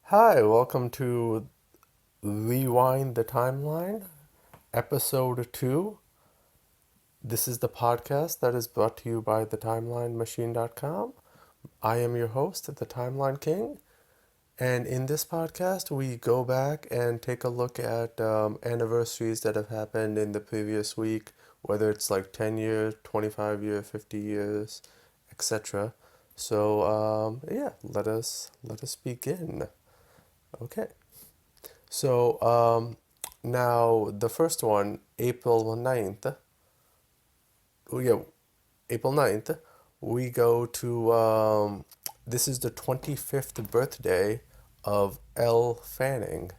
Hi, welcome to Rewind the Timeline, Episode 2. This is the podcast that is brought to you by thetimelinemachine.com. I am your host, the Timeline King, and in this podcast, we go back and take a look at anniversaries that have happened in the previous week, whether it's like 10 years, 25 years, 50 years, etc. So, let us begin. Okay. So, now the first one, April 9th, oh, yeah, April 9th, we go to, this is the 25th birthday of Elle Fanning.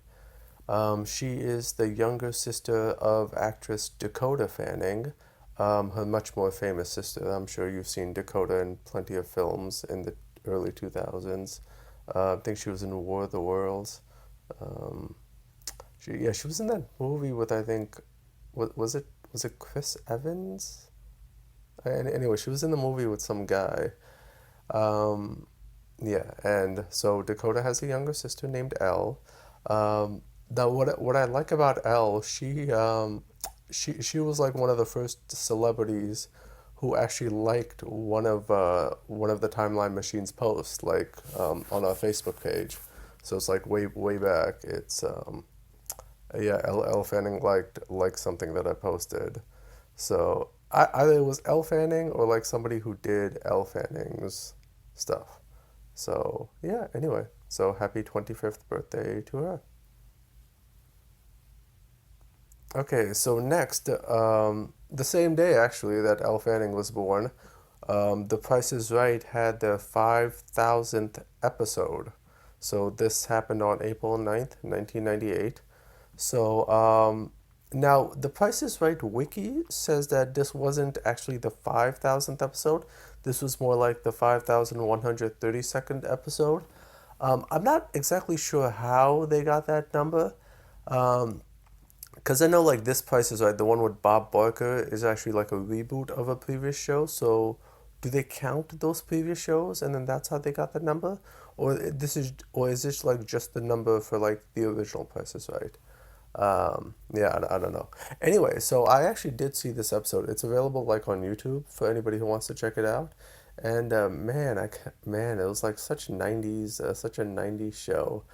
She is the younger sister of actress Dakota Fanning, her much more famous sister. I'm sure you've seen Dakota in plenty of films in the early 2000s. I think she was in War of the Worlds. Um, she was in that movie with I think was it Chris Evans? Anyway, she was in the movie with some guy. Um, yeah, and so Dakota has a younger sister named Elle. Now what I like about Elle, she was like one of the first celebrities who actually liked one of the Timeline Machine's posts, like on our Facebook page. So it's like way back. It's yeah, Elle Fanning liked something that I posted. So either it was Elle Fanning or like somebody who did Elle Fanning's stuff. So yeah, anyway. So happy 25th birthday to her. Okay, so next, the same day actually that Elle Fanning was born, The Price is Right had their 5,000th episode. So this happened on April 9th, 1998. So, now the Price is Right wiki says that this wasn't actually the 5,000th episode. This was more like the 5,132nd episode. I'm not exactly sure how they got that number. Um, because I know like This Price is Right, the one with Bob Barker is actually like a reboot of a previous show. So do they count those previous shows and then that's how they got the number? Or is this like just the number for like the original Price is Right? Yeah, I don't know. Anyway, so I actually did see this episode. It's available like on YouTube for anybody who wants to check it out. And man, it was like such a 90s show.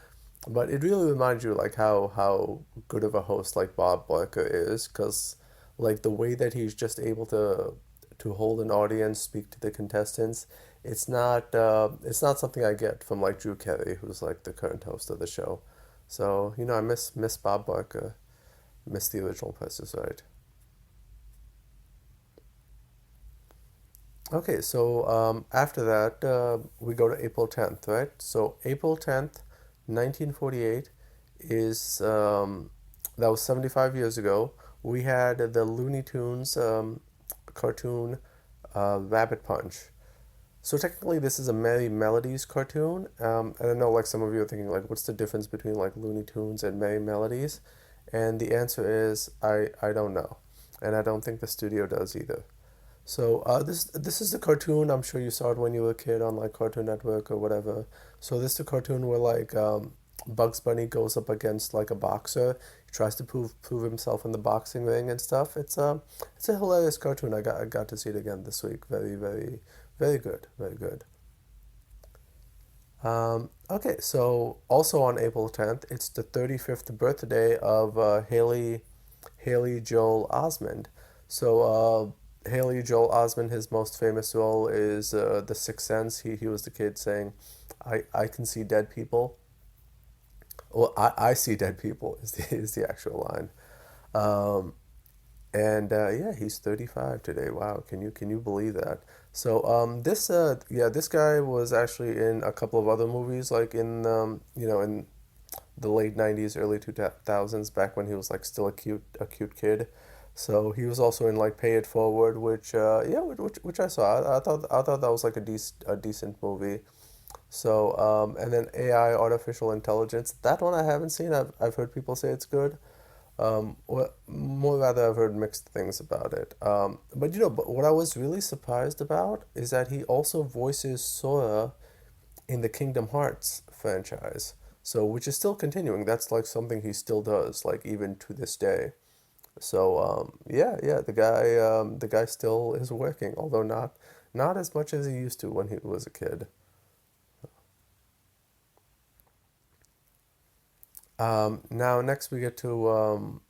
But it really reminds you like how good of a host like Bob Barker is, because like the way that he's just able to hold an audience, speak to the contestants, it's not something I get from like Drew Carey, who's like the current host of the show. So I miss Bob Barker, miss the original Price is Right. Okay, so after that, we go to April 10th, right? So April 10th, 1948 is that was 75 years ago. We had the Looney Tunes cartoon Rabbit Punch. So technically, this is a Merry Melodies cartoon. And I know like some of you are thinking like, what's the difference between like Looney Tunes and Merry Melodies? And the answer is I don't know, and I don't think the studio does either. So this is the cartoon. I'm sure you saw it when you were a kid on like Cartoon Network or whatever. So this is the cartoon where like Bugs Bunny goes up against like a boxer. He tries to prove himself in the boxing ring and stuff. It's a hilarious cartoon. I got to see it again this week. Very good. Very good. Okay, so also on April 10th, it's the 35th birthday of Haley Joel Osment. So Haley Joel Osment, his most famous role is The Sixth Sense. He was the kid saying, I can see dead people. Well, I see dead people is the actual line. Um, and yeah, he's 35 today. Wow, can you believe that? So this guy was actually in a couple of other movies, like in the late 90s, early 2000s, back when he was like still a cute kid. So he was also in like Pay It Forward, which yeah, which I saw. I thought that was like a decent movie. So and then AI, artificial intelligence. That one I haven't seen. I've heard people say it's good. Or more rather, I've heard mixed things about it. But what I was really surprised about is that he also voices Sora in the Kingdom Hearts franchise. So which is still continuing. That's like something he still does, like even to this day. So yeah, yeah, the guy still is working, although not as much as he used to when he was a kid. Now next we get to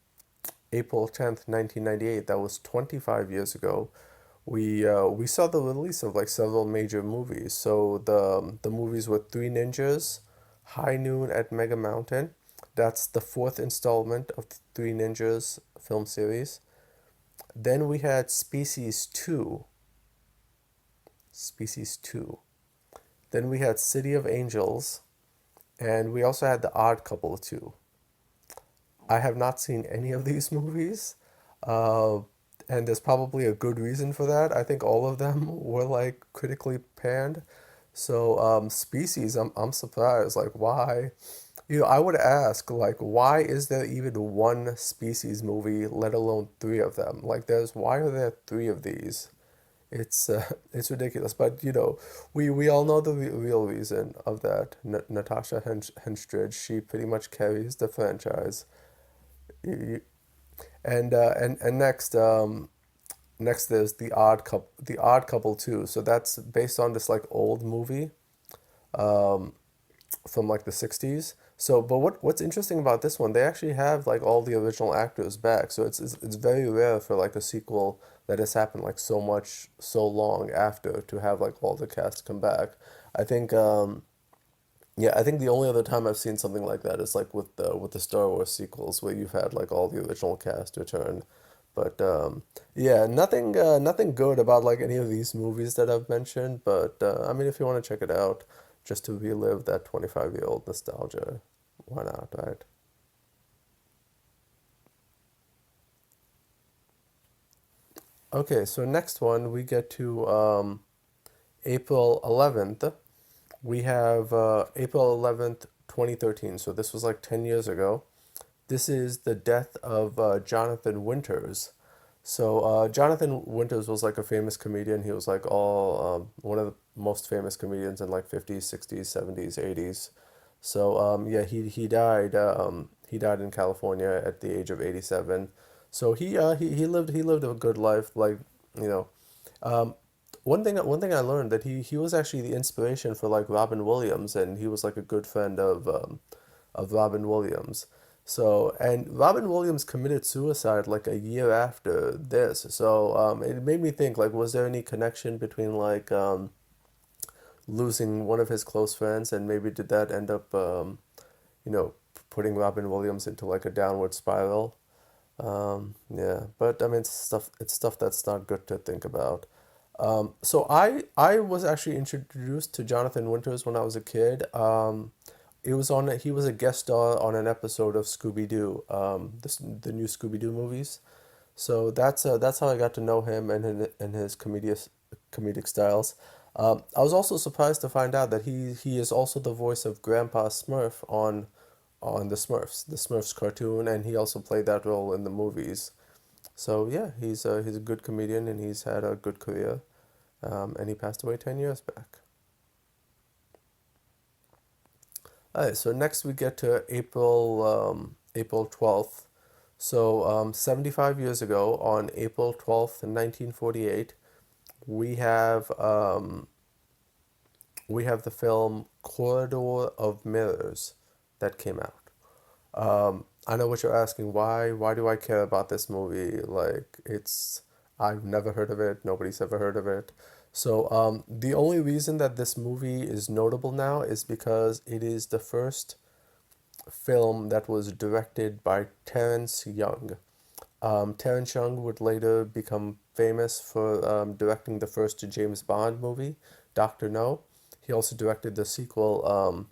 April 10th, 1998. That was 25 years ago. We saw the release of like several major movies. So the movies were Three Ninjas, High Noon at Mega Mountain. That's the fourth installment of the Three Ninjas film series. Then we had Species 2. Then we had City of Angels, and we also had The Odd Couple 2. I have not seen any of these movies, uh, and there's probably a good reason for that. I think all of them were like critically panned. So, Species, I'm surprised. Like, why? I would ask, like, why is there even one Species movie, let alone three of them? Like, why are there three of these? It's ridiculous. But, we all know the real reason of that. Natasha Henstridge, she pretty much carries the franchise. You, you, and next there's The Odd Couple 2. So that's based on this like old movie from like the 60s. So, but what's interesting about this one, they actually have like all the original actors back. So it's very rare for like a sequel that has happened like so long after to have like all the cast come back. I think yeah, I think the only other time I've seen something like that is like with the Star Wars sequels where you've had like all the original cast return. But yeah, nothing good about like any of these movies that I've mentioned. But I mean, if you want to check it out, just to relive that 25-year-old nostalgia, why not, right? Okay, so next one we get to April 11th. We have April 11th, 2013. So this was like 10 years ago. This is the death of Jonathan Winters. So Jonathan Winters was like a famous comedian. He was like all one of the most famous comedians in like 50s, 60s, 70s, 80s. So yeah, he died in California at the age of 87. So he lived a good life, like, you know. Um, one thing I learned that he was actually the inspiration for like Robin Williams, and he was like a good friend of Robin Williams. So, and Robin Williams committed suicide like a year after this. So, it made me think like, was there any connection between like losing one of his close friends, and maybe did that end up putting Robin Williams into like a downward spiral? Yeah, but I mean, it's stuff that's not good to think about. So I was actually introduced to Jonathan Winters when I was a kid. He was a guest star on an episode of Scooby Doo, the new Scooby Doo movies. So that's how I got to know him and his comedic styles. I was also surprised to find out that he is also the voice of Grandpa Smurf on the Smurfs cartoon, and he also played that role in the movies. So yeah, he's a good comedian, and he's had a good career. And he passed away 10 years back. All right, so next we get to April 12th. So 75 years ago, on April 12th, 1948, we have um, we have the film Corridor of Mirrors that came out. I know what you're asking. Why do I care about this movie? Like, I've never heard of it. Nobody's ever heard of it. So, the only reason that this movie is notable now is because it is the first film that was directed by Terrence Young. Terrence Young would later become famous for directing the first James Bond movie, Doctor No. He also directed the sequel,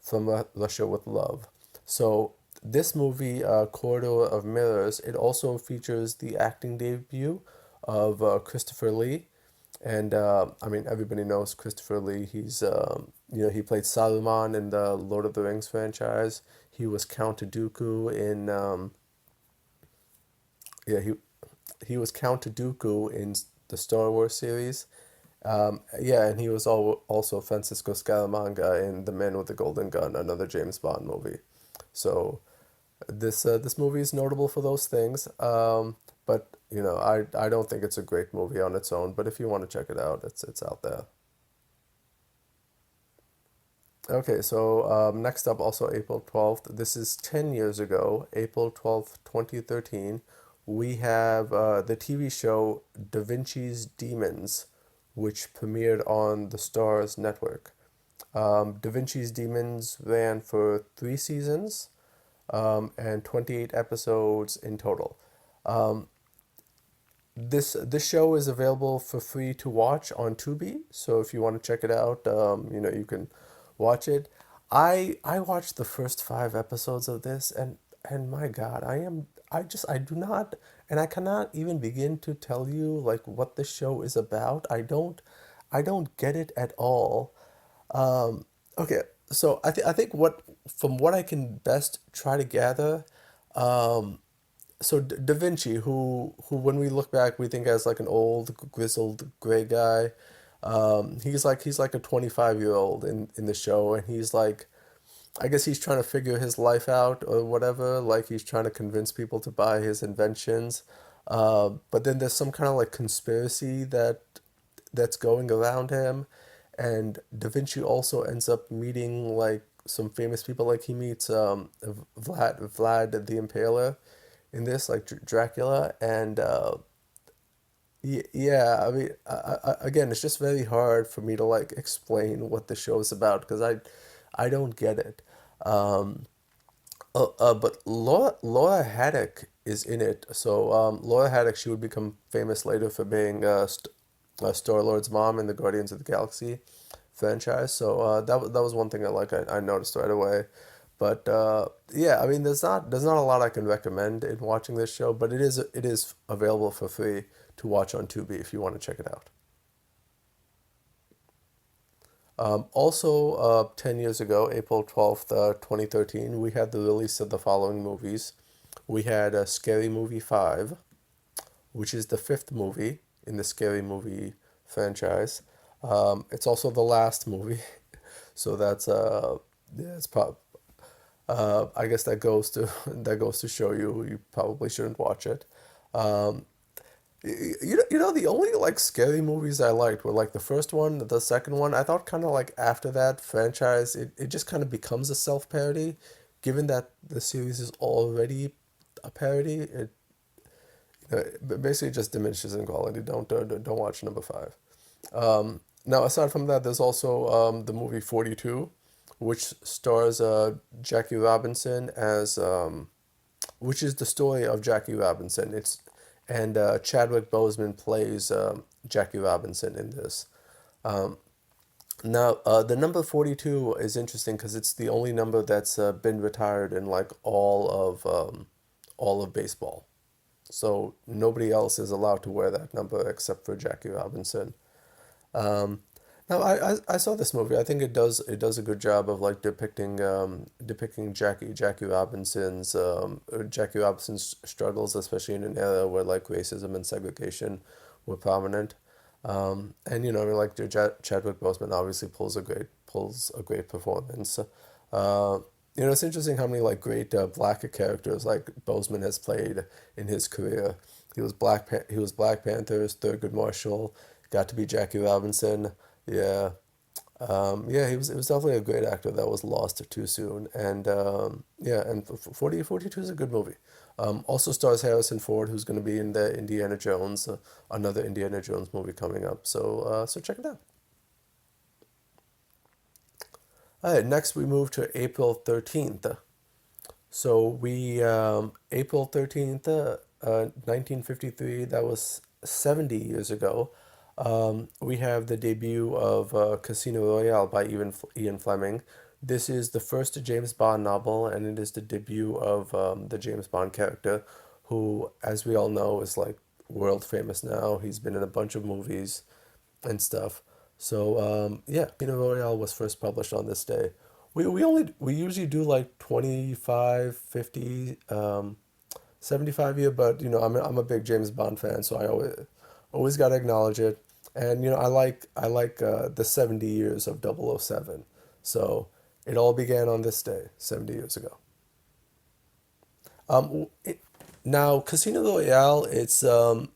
From Russia with Love. So this movie, Corridor of Mirrors, it also features the acting debut of Christopher Lee. And I mean, everybody knows Christopher Lee. He played Saruman in the Lord of the Rings franchise. He was Count Dooku in yeah he was Count Dooku in the Star Wars series. Yeah, and he was also Francisco Scaramanga in The Man with the Golden Gun, another James Bond movie. So this movie is notable for those things. But I don't think it's a great movie on its own. But if you want to check it out, it's out there. Okay, so next up, also April 12th. This is 10 years ago, April 12th, 2013. We have the TV show Da Vinci's Demons, which premiered on the Starz network. Da Vinci's Demons ran for 3 seasons and 28 episodes in total. This show is available for free to watch on Tubi, so if you want to check it out, you can watch it. I watched the first 5 episodes of this, and my God, I do not, and I cannot even begin to tell you like what the show is about. I don't get it at all. Okay, so I think what from what I can best try to gather, so Da Vinci, who when we look back we think as like an old grizzled gray guy, he's like a 25-year-old in the show, and he's like, I guess he's trying to figure his life out or whatever. Like he's trying to convince people to buy his inventions, but then there's some kind of like conspiracy that's going around him, and Da Vinci also ends up meeting like some famous people. Like he meets Vlad the Impaler in this, like Dracula, and yeah, I mean, again, it's just very hard for me to like explain what the show is about because I don't get it. Um, but Laura Haddock is in it. So Laura Haddock, she would become famous later for being Star-Lord's mom in the Guardians of the Galaxy franchise. So that was one thing I noticed right away. But yeah, I mean, there's not a lot I can recommend in watching this show, but it is available for free to watch on Tubi if you want to check it out. Also, 10 years ago, April 12th, 2013, we had the release of the following movies. We had Scary Movie 5, which is the fifth movie in the Scary Movie franchise. It's also the last movie, so that's yeah, I guess that goes to that goes to show you probably shouldn't watch it. Um, the only like scary movies I liked were like the first one, the second one. I thought kind of like after that franchise, it just kind of becomes a self-parody, given that the series is already a parody. It basically just diminishes in quality. Don't watch number five. Now, aside from that, there's also the movie 42, which stars Jackie Robinson as which is the story of Jackie Robinson. It's and Chadwick Boseman plays Jackie Robinson in this. Now, the number 42 is interesting because it's the only number that's been retired in like all of baseball. So nobody else is allowed to wear that number except for Jackie Robinson. Um, Now I saw this movie. I think it does a good job of like depicting Jackie Robinson's struggles, especially in an era where like racism and segregation were prominent. And like Chadwick Boseman obviously pulls a great performance. Uh, it's interesting how many like great black characters like Boseman has played in his career. He was Black Panther's Thurgood Marshall. Got to be Jackie Robinson. Yeah. Yeah, he was definitely a great actor that was lost too soon. And yeah, and 42 is a good movie. Also stars Harrison Ford, who's going to be in the Indiana Jones, another Indiana Jones movie coming up. So check it out. All right, next we move to April 13th. So we April 13th, 1953, that was 70 years ago. We have the debut of Casino Royale by Ian Fleming. This is the first James Bond novel, and it is the debut of the James Bond character, who, as we all know, is like world famous now. He's been in a bunch of movies and stuff. So yeah, Casino Royale was first published on this day. We usually do like 25, 50, 75 year, but I'm a big James Bond fan, so I always got to acknowledge it. And I like the 70 years of 007. So it all began on this day 70 years ago. Now Casino Royale, it's one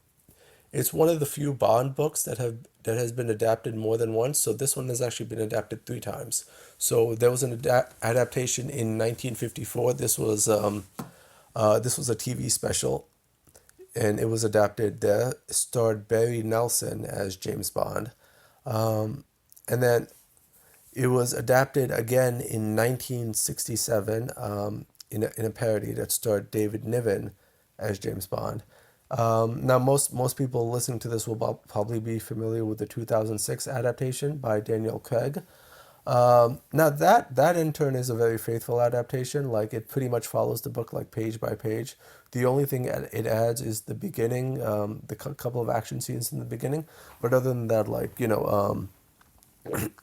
of the few Bond books that has been adapted more than once. So this one has actually been adapted three times. So there was an adaptation in 1954. This was a TV special, and it was adapted there. It starred Barry Nelson as James Bond, and then it was adapted again in 1967 in a parody that starred David Niven as James Bond. Now, most people listening to this will probably be familiar with the 2006 adaptation by Daniel Craig. Now that in turn is a very faithful adaptation. Like it pretty much follows the book like page by page. The only thing it adds is the beginning, the couple of action scenes in the beginning. But other than that,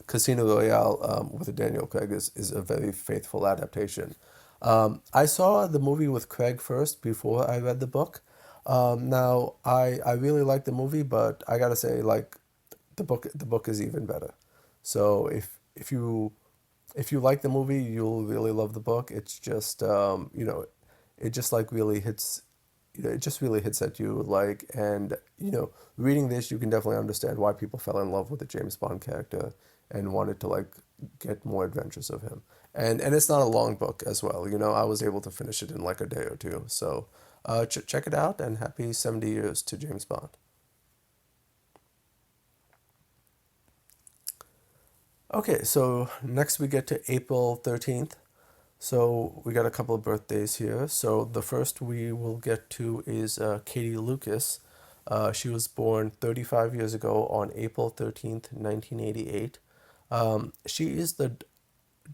Casino Royale with Daniel Craig is a very faithful adaptation. I saw the movie with Craig first before I read the book. Now I really like the movie, but I gotta say the book is even better. So if you like the movie, you'll really love the book. It's just it just like really hits it just really hits at you and reading this you can definitely understand why people fell in love with the James Bond character and wanted to get more adventures of him. And it's not a long book as well. I was able to finish it in like a day or two. So check it out and happy 70 years to James Bond. Okay, so next we get to April 13th. So we got a couple of birthdays here. So the first we will get to is Katie Lucas. She was born 35 years ago on April 13th, 1988. She is the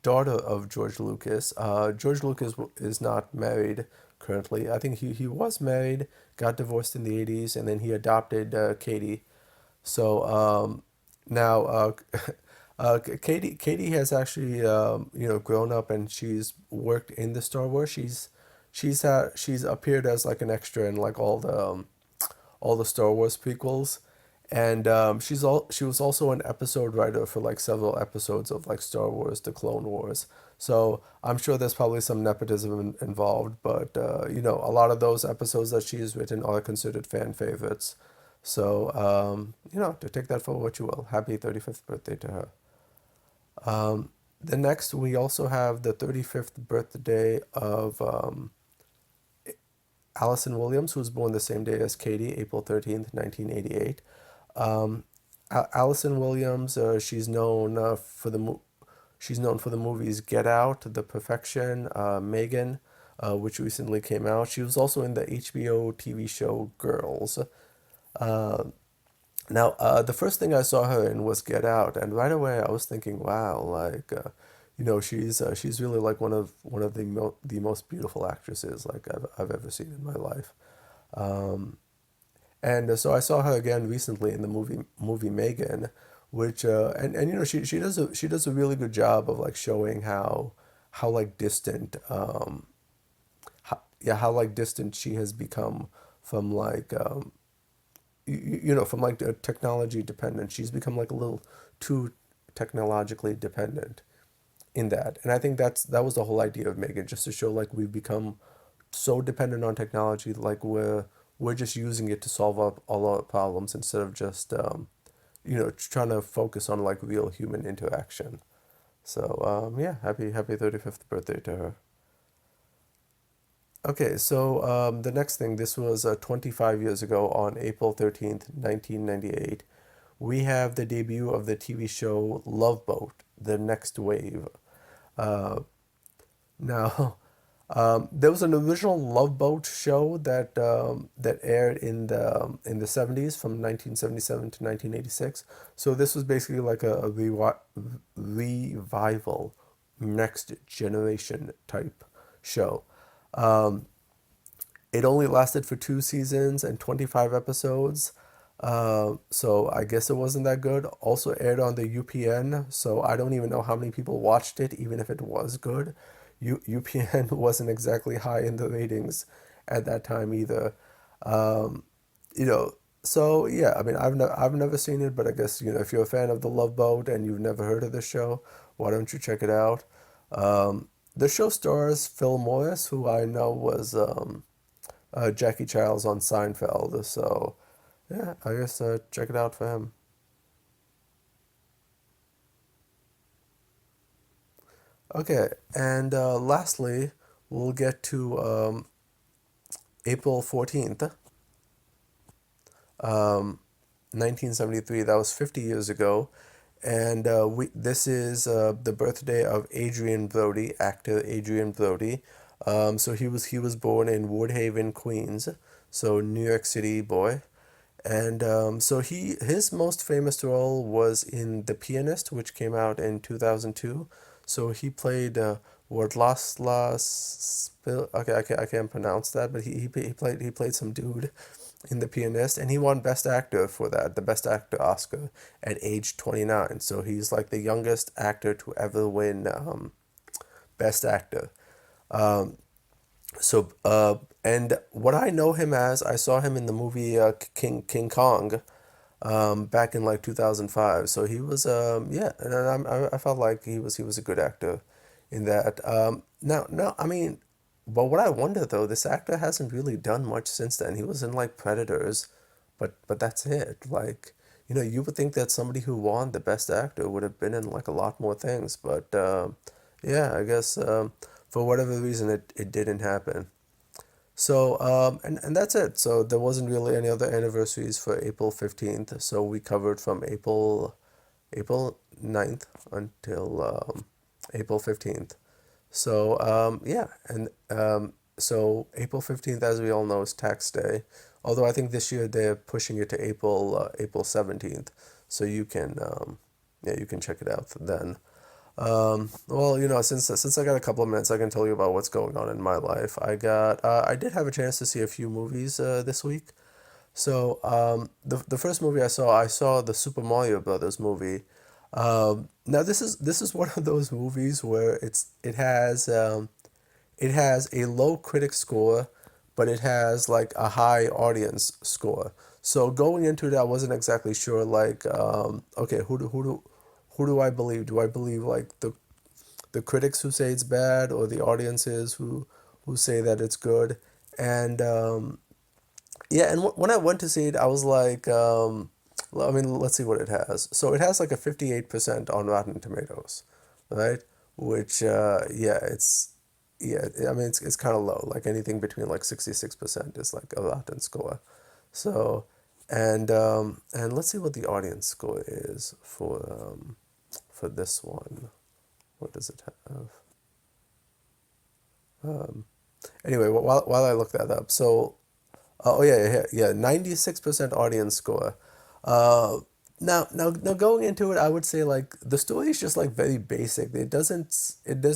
daughter of George Lucas. George Lucas is not married currently. I think he was married, got divorced in the 80s, and then he adopted Katie. So now Katie has actually grown up and she's worked in the Star Wars. She's appeared as like an extra in like all the Star Wars prequels, and she was also an episode writer for like several episodes of like Star Wars: The Clone Wars. So I'm sure there's probably some nepotism involved, but a lot of those episodes that she has written are considered fan favorites. So to take that for what you will. Happy 35th birthday to her. The next, we also have the 35th birthday of Allison Williams, who was born the same day as Katie, April 13th, 1988. Um, Allison Williams, she's known for the movies Get Out, The Perfection, Megan, which recently came out. She was also in the HBO TV show Girls. Uh, the first thing I saw her in was Get Out, and right away I was thinking, wow, she's really like one of the most beautiful actresses like I've ever seen in my life. Um, and so I saw her again recently in the movie Megan, which and she does a really good job of like showing how like distant how like distant she has become from from like technology dependent. She's become like a little too technologically dependent in that. And I think that was the whole idea of Megan, just to show like we've become so dependent on technology, like we're just using it to solve up all our problems instead of just trying to focus on like real human interaction. So yeah, happy 35th birthday to her. Okay, so the next thing, this was 25 years ago on April 13th, 1998. We have the debut of the TV show Love Boat, The Next Wave. Uh, Now, there was an original Love Boat show that aired in the 70s from 1977 to 1986. So this was basically like a revival, next generation type show. Um, it only lasted for two seasons and 25 episodes. So I guess it wasn't that good. Also aired on the UPN, so I don't even know how many people watched it, even if it was good. UPN wasn't exactly high in the ratings at that time either. Um, you know, So yeah, I mean, I've never seen it, but I guess if you're a fan of The Love Boat and you've never heard of the show, why don't you check it out? The show stars Phil Morris, who I know was Jackie Childs on Seinfeld. So yeah, I guess check it out for him. Okay, and lastly, we'll get to April 14th, um, 1973. That was 50 years ago. And this is the birthday of Adrien Brody, actor Adrien Brody. So he was born in Woodhaven, Queens, so New York City boy. And so his most famous role was in The Pianist, which came out in 2002. So he played Wardlaslas Spil. Okay, I can't pronounce that, but he played some dude in The Pianist, and he won Best Actor for that, the Best Actor Oscar at age 29. So he's like the youngest actor to ever win Best Actor. So, and what I know him as, I saw him in the movie King Kong, back in like 2005. So he was, yeah, and I felt like he was a good actor in that. Now, no, I mean, but what I wonder though, this actor hasn't really done much since then. He was in like Predators, but that's it. Like, you would think that somebody who won the Best Actor would have been in like a lot more things, but yeah, I guess for whatever reason it didn't happen. So, and that's it. So there wasn't really any other anniversaries for April 15th. So we covered from April 9th until April 15th. So, yeah, and so April 15th, as we all know, is tax day. Although I think this year they're pushing it to April 17th. So yeah, you can check it out then. Well, since I got a couple of minutes, I can tell you about what's going on in my life. I did have a chance to see a few movies this week. So, the first movie I saw the Super Mario Brothers movie. Now this is one of those movies where it has a low critic score, but it has like a high audience score. So going into it, I wasn't exactly sure. Like, okay, who do I believe? Do I believe like the critics who say it's bad, or the audiences who say that it's good? And yeah, and when I went to see it, I was like, I mean, let's see what it has. So it has like a 58% on Rotten Tomatoes, right? Which, yeah, yeah, I mean, it's kind of low. Like anything between like 66% is like a Rotten score. So, and let's see what the audience score is for this one. What does it have? Anyway, while I look that up, so oh yeah, yeah, yeah, 96% audience score. Uh, now going into it, I would say like the story is just like very basic. There's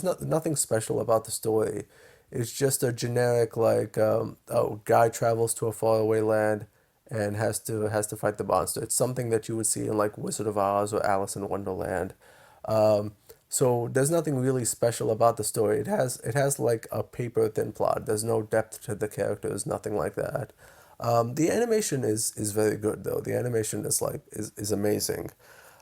nothing special about the story. It's just a generic like oh, guy travels to a faraway land and has to fight the monster. It's something that you would see in like Wizard of Oz or Alice in Wonderland. Um, so there's nothing really special about the story. It has like a paper thin plot. There's no depth to the characters, nothing like that. The animation is very good though. The animation is amazing.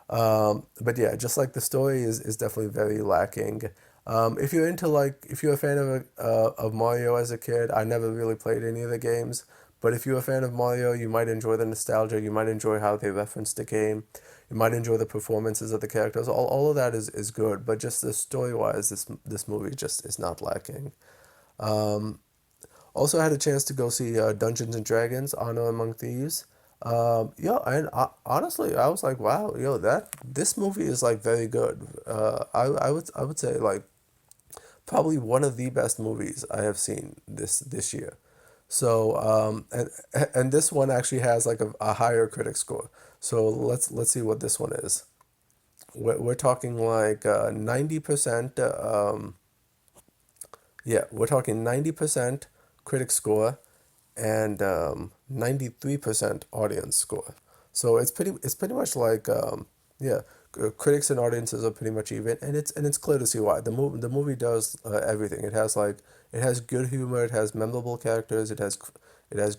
But yeah, just like the story is definitely very lacking. If you're a fan of Mario as a kid, I never really played any of the games. But if you're a fan of Mario, you might enjoy the nostalgia. You might enjoy how they reference the game. You might enjoy the performances of the characters. All of that is good. But just the story wise, this movie just is not lacking. Also had a chance to go see Dungeons and Dragons: Honor Among Thieves. Yeah, and honestly, I was like, wow, that this movie is like very good. I would say like probably one of the best movies I have seen this year. So and this one actually has like a higher critic score. So let's see what this one is. We're talking like 90%. Yeah, we're talking 90% critic score and 93% audience score. So it's pretty much like yeah, critics and audiences are pretty much even, and it's clear to see why. The movie does everything. It has good humor, it has memorable characters, it has